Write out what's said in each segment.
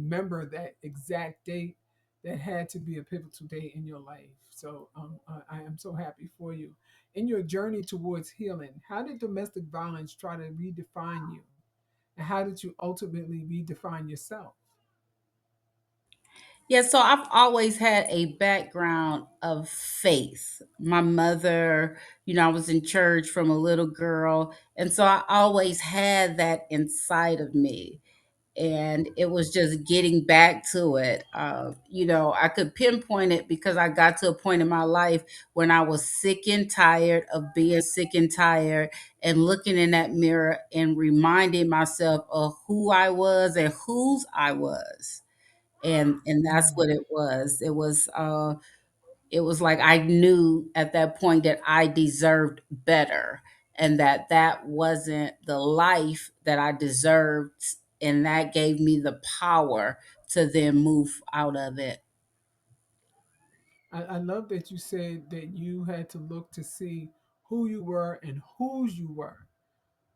remember that exact date that had to be a pivotal date in your life. So I am so happy for you. In your journey towards healing, how did domestic violence try to redefine you? And how did you ultimately redefine yourself? Yeah, so I've always had a background of faith. My mother, I was in church from a little girl. And so I always had that inside of me. And it was just getting back to it. I could pinpoint it because I got to a point in my life when I was sick and tired of being sick and tired and looking in that mirror and reminding myself of who I was and whose I was. And that's Mm. what it was. It was like I knew at that point that I deserved better and that that wasn't the life that I deserved, and that gave me the power to then move out of it. I love that you said that you had to look to see who you were and whose you were.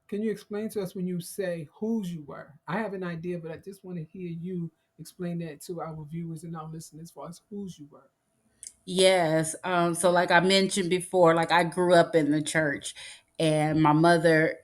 Can you explain to us when you say whose you were? I have an idea, but I just want to hear you explain that to our viewers and our listeners as far as whose you were. Yes. So like I mentioned before, like I grew up in the church, and my mother,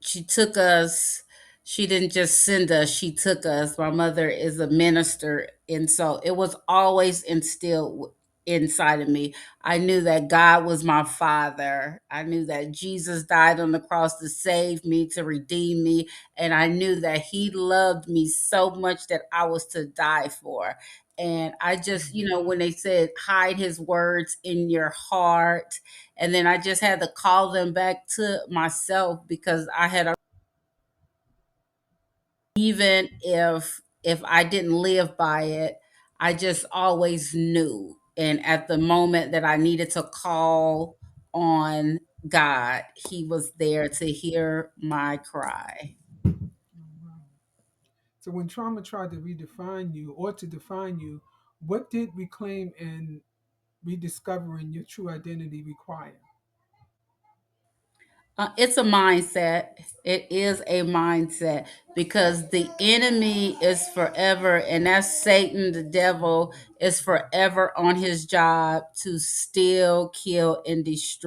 she took us, she didn't just send us, she took us. My mother is a minister, and so it was always instilled inside of me. I knew that God was my father. I knew that Jesus died on the cross to save me, to redeem me, and I knew that he loved me so much that I was to die for. And I just, when they said hide his words in your heart, and then I just had to call them back to myself because I had, even if I didn't live by it, I just always knew. And at the moment that I needed to call on God, he was there to hear my cry. Oh, wow. So when trauma tried to redefine you or to define you, what did reclaim and rediscovering your true identity require? It's a mindset. It is a mindset because the enemy is forever, and that's Satan, the devil, is forever on his job to steal, kill, and destroy.